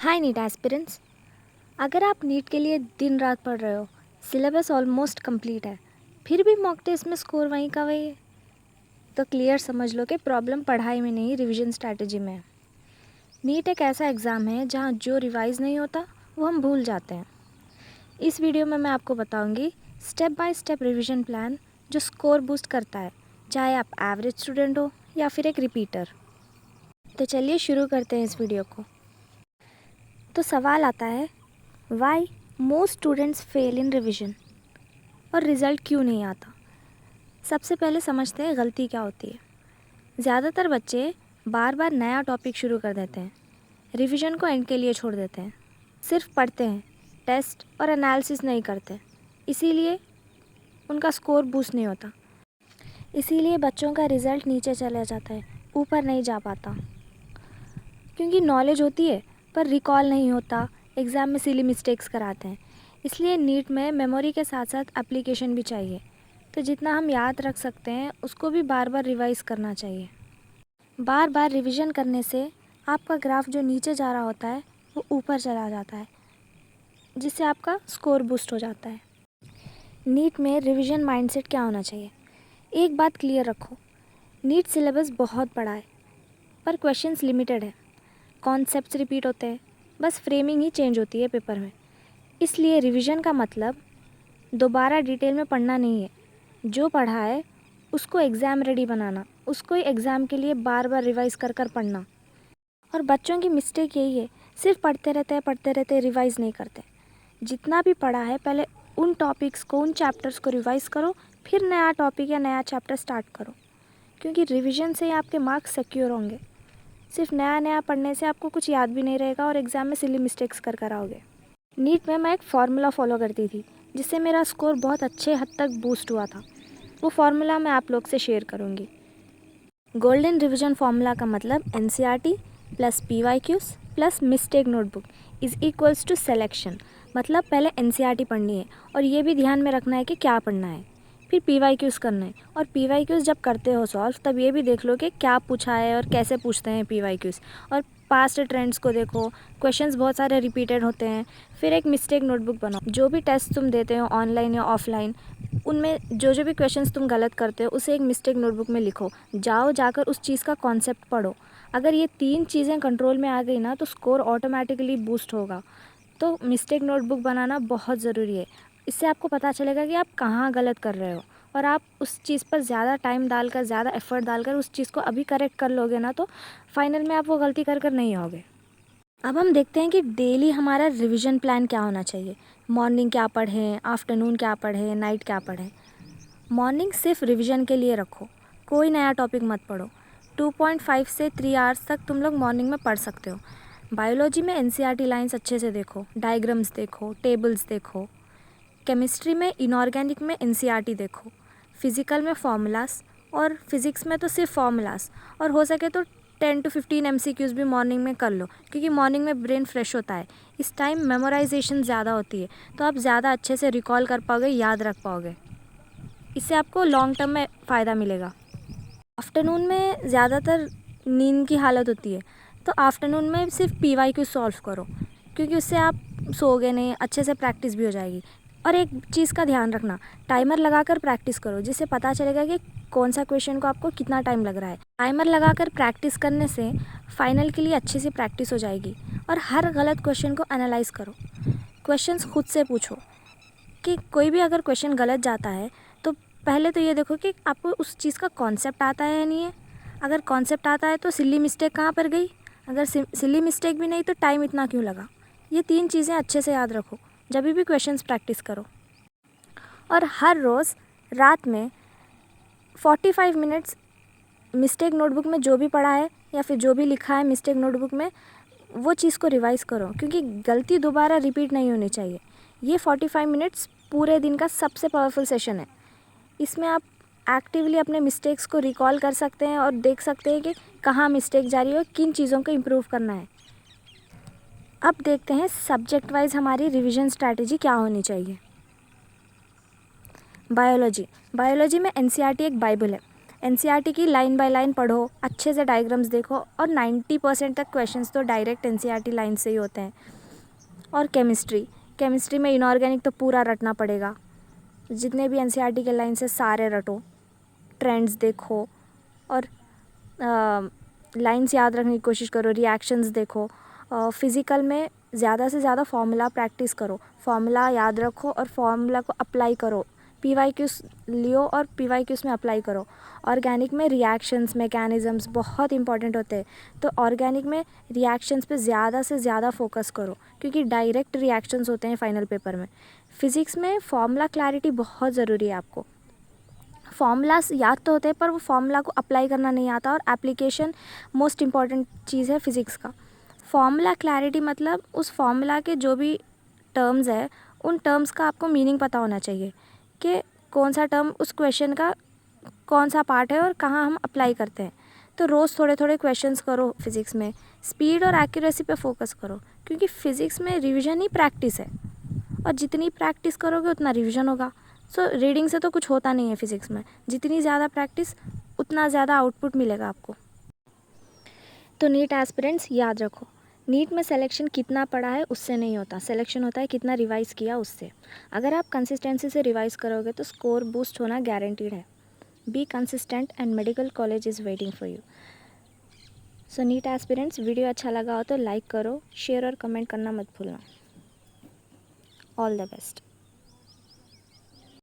हाय NEET aspirants. अगर आप NEET के लिए दिन रात पढ़ रहे हो, सिलेबस ऑलमोस्ट कंप्लीट है, फिर भी मॉक टेस्ट में स्कोर वहीं का वही है, तो क्लियर समझ लो कि प्रॉब्लम पढ़ाई में नहीं, रिवीजन स्ट्रैटेजी में है। नीट एक ऐसा एग्ज़ाम है जहाँ जो रिवाइज नहीं होता वो हम भूल जाते हैं। इस वीडियो में मैं आपको बताऊंगी step by step revision plan जो स्कोर बूस्ट करता है, चाहे आप एवरेज स्टूडेंट हो या फिर एक रिपीटर। तो चलिए शुरू करते हैं इस वीडियो को। तो सवाल आता है, why most students fail in revision, और रिज़ल्ट क्यों नहीं आता। सबसे पहले समझते हैं गलती क्या होती है। ज़्यादातर बच्चे बार बार नया टॉपिक शुरू कर देते हैं, रिवीजन को एंड के लिए छोड़ देते हैं, सिर्फ पढ़ते हैं, टेस्ट और एनालिसिस नहीं करते, इसीलिए उनका स्कोर बूस्ट नहीं होता। इसीलिए बच्चों का रिज़ल्ट नीचे चला जाता है, ऊपर नहीं जा पाता, क्योंकि नॉलेज होती है पर रिकॉल नहीं होता, एग्ज़ाम में सिली मिस्टेक्स कराते हैं। इसलिए नीट में मेमोरी के साथ साथ एप्लीकेशन भी चाहिए, तो जितना हम याद रख सकते हैं उसको भी बार बार रिवाइज करना चाहिए। बार बार रिवीजन करने से आपका ग्राफ जो नीचे जा रहा होता है वो ऊपर चला जाता है, जिससे आपका स्कोर बूस्ट हो जाता है। नीट में रिवीजन माइंडसेट क्या होना चाहिए? एक बात क्लियर रखो, नीट सिलेबस बहुत बड़ा है पर क्वेश्चंस लिमिटेड है, कॉन्सेप्ट्स रिपीट होते हैं, बस फ्रेमिंग ही चेंज होती है पेपर में। इसलिए रिवीजन का मतलब दोबारा डिटेल में पढ़ना नहीं है, जो पढ़ा है उसको एग्ज़ाम रेडी बनाना, उसको ही एग्ज़ाम के लिए बार बार रिवाइज़ कर कर पढ़ना। और बच्चों की मिस्टेक यही है, सिर्फ पढ़ते रहते रिवाइज़ नहीं करते। जितना भी पढ़ा है पहले उन टॉपिक्स को, उन चैप्टर्स को रिवाइज़ करो, फिर नया टॉपिक या नया चैप्टर स्टार्ट करो, क्योंकि रिवीजन से ही आपके मार्क्स सिक्योर होंगे। सिर्फ नया नया पढ़ने से आपको कुछ याद भी नहीं रहेगा और एग्ज़ाम में सिली मिस्टेक्स कर कर आओगे। नीट में मैं एक फार्मूला फॉलो करती थी, जिससे मेरा स्कोर बहुत अच्छे हद तक बूस्ट हुआ था। वो फार्मूला मैं आप लोग से शेयर करूँगी। गोल्डन रिवीजन फार्मूला का मतलब NCERT plus PYQs plus mistake notebook is equals to selection. मतलब पहले NCERT पढ़नी है और ये भी ध्यान में रखना है कि क्या पढ़ना है, फिर PYQs करना है। और PYQs जब करते हो सॉल्व, तब ये भी देख लो कि क्या पूछा है और कैसे पूछते हैं PYQs, और पास्ट ट्रेंड्स को देखो, क्वेश्चंस बहुत सारे रिपीटेड होते हैं। फिर एक मिस्टेक नोटबुक बनाओ, जो भी टेस्ट तुम देते हो ऑनलाइन या ऑफलाइन, उनमें जो जो भी क्वेश्चंस तुम गलत करते हो उसे एक मिस्टेक नोटबुक में लिखो, जाकर उस चीज़ का कॉन्सेप्ट पढ़ो। अगर ये 3 चीज़ें कंट्रोल में आ गई ना, तो स्कोर ऑटोमेटिकली बूस्ट होगा। तो मिस्टेक नोटबुक बनाना बहुत ज़रूरी है। इससे आपको पता चलेगा कि आप कहाँ गलत कर रहे हो, और आप उस चीज़ पर ज़्यादा टाइम डालकर, ज़्यादा एफर्ट डालकर उस चीज़ को अभी करेक्ट कर लोगे ना, तो फाइनल में आप वो गलती कर नहीं होगे। अब हम देखते हैं कि डेली हमारा रिवीजन प्लान क्या होना चाहिए। मॉर्निंग क्या पढ़ें, आफ्टरनून क्या पढ़ें, नाइट क्या पढ़ें। मॉर्निंग सिर्फ रिवीजन के लिए रखो, कोई नया टॉपिक मत पढ़ो। 2.5 से 3 आवर्स तक तुम लोग मॉर्निंग में पढ़ सकते हो। बायोलॉजी में NCERT लाइंस अच्छे से देखो, डायग्राम्स देखो, टेबल्स देखो। केमिस्ट्री में इनऑर्गेनिक में NCERT देखो। फिज़िकल में फार्मूलास, और फिज़िक्स में तो सिर्फ फार्मूलास, और हो सके तो 10 to 15 MCQs भी मॉर्निंग में कर लो, क्योंकि मॉर्निंग में ब्रेन फ्रेश होता है। इस टाइम मेमोराइजेशन ज़्यादा होती है, तो आप ज़्यादा अच्छे से रिकॉल कर पाओगे, याद रख पाओगे। इससे आपको लॉन्ग टर्म में फ़ायदा मिलेगा। आफ्टरनून में ज़्यादातर नींद की हालत होती है, तो आफ्टरनून में सिर्फ PYQ सॉल्व करो, क्योंकि उससे आप सोओगे नहीं, अच्छे से प्रैक्टिस भी हो जाएगी। और एक चीज़ का ध्यान रखना, टाइमर लगाकर प्रैक्टिस करो, जिससे पता चलेगा कि कौन सा क्वेश्चन को आपको कितना टाइम लग रहा है। टाइमर लगाकर प्रैक्टिस करने से फाइनल के लिए अच्छी सी प्रैक्टिस हो जाएगी। और हर गलत क्वेश्चन को एनालाइज करो, क्वेश्चंस खुद से पूछो कि कोई भी अगर क्वेश्चन गलत जाता है तो पहले तो ये देखो कि आपको उस चीज़ का कॉन्सेप्ट आता है या नहीं है। अगर कॉन्सेप्ट आता है तो सिली मिस्टेक कहाँ पर गई, अगर सिली मिस्टेक भी नहीं तो टाइम इतना क्यों लगा। ये 3 चीज़ें अच्छे से याद रखो जब भी क्वेश्चंस प्रैक्टिस करो। और हर रोज़ रात में 45 मिनट्स मिस्टेक नोटबुक में जो भी पढ़ा है या फिर जो भी लिखा है मिस्टेक नोटबुक में, वो चीज़ को रिवाइज़ करो, क्योंकि गलती दोबारा रिपीट नहीं होनी चाहिए। ये 45 मिनट्स पूरे दिन का सबसे पावरफुल सेशन है। इसमें आप एक्टिवली अपने मिस्टेक्स को रिकॉल कर सकते हैं और देख सकते हैं कि कहाँ मिस्टेक जा रही है और किन चीज़ों को इम्प्रूव करना है। अब देखते हैं सब्जेक्ट वाइज हमारी रिवीजन स्ट्रैटेजी क्या होनी चाहिए। बायोलॉजी में NCERT एक बाइबल है। एनसीईआरटी की लाइन बाय लाइन पढ़ो, अच्छे से डायग्राम्स देखो, और 90% तक क्वेश्चंस तो डायरेक्ट एनसीईआरटी लाइन से ही होते हैं। और केमिस्ट्री में इनऑर्गेनिक तो पूरा रटना पड़ेगा, जितने भी एनसीईआरटी के लाइन से सारे रटो, ट्रेंड्स देखो और लाइंस याद रखने की कोशिश करो, रिएक्शंस देखो। फिज़िकल में ज़्यादा से ज़्यादा फार्मूला प्रैक्टिस करो, फार्मूला याद रखो और फार्मूला को अप्लाई करो। पीवाईक्यूज़ लियो और पीवाईक्यूज़ में अप्लाई करो। ऑर्गेनिक में रिएक्शंस, मैकेनिज़म्स बहुत इंपॉर्टेंट होते हैं, तो ऑर्गेनिक में रिएक्शंस पे ज़्यादा से ज़्यादा फोकस करो, क्योंकि डायरेक्ट रिएक्शंस होते हैं फाइनल पेपर में। फिज़िक्स में फार्मूला क्लैरिटी बहुत ज़रूरी है आपको। फार्मूलास याद तो होते हैं पर वो फार्मूला को अप्लाई करना नहीं आता, और एप्लीकेशन मोस्ट इम्पॉर्टेंट चीज़ है फिज़िक्स का। फार्मूला क्लैरिटी मतलब उस फार्मूला के जो भी टर्म्स है उन टर्म्स का आपको मीनिंग पता होना चाहिए कि कौन सा टर्म उस क्वेश्चन का कौन सा पार्ट है और कहाँ हम अप्लाई करते हैं। तो रोज़ थोड़े थोड़े क्वेश्चंस करो फिज़िक्स में, स्पीड और एक्यूरेसी पे फोकस करो, क्योंकि फ़िज़िक्स में रिवीजन ही प्रैक्टिस है, और जितनी प्रैक्टिस करोगे उतना रिवीजन होगा। सो रीडिंग से तो कुछ होता नहीं है फिज़िक्स में, जितनी ज़्यादा प्रैक्टिस उतना ज़्यादा आउटपुट मिलेगा आपको। तो नीट एस्पिरेंट्स याद रखो, नीट में सिलेक्शन कितना पढ़ा है उससे नहीं होता, सिलेक्शन होता है कितना रिवाइज़ किया उससे। अगर आप कंसिस्टेंसी से रिवाइज़ करोगे तो स्कोर बूस्ट होना गारंटीड है। Be consistent and medical college is waiting for you. So NEET aspirants, video अच्छा लगा हो तो लाइक करो, शेयर और कमेंट करना मत भूलना। All the best.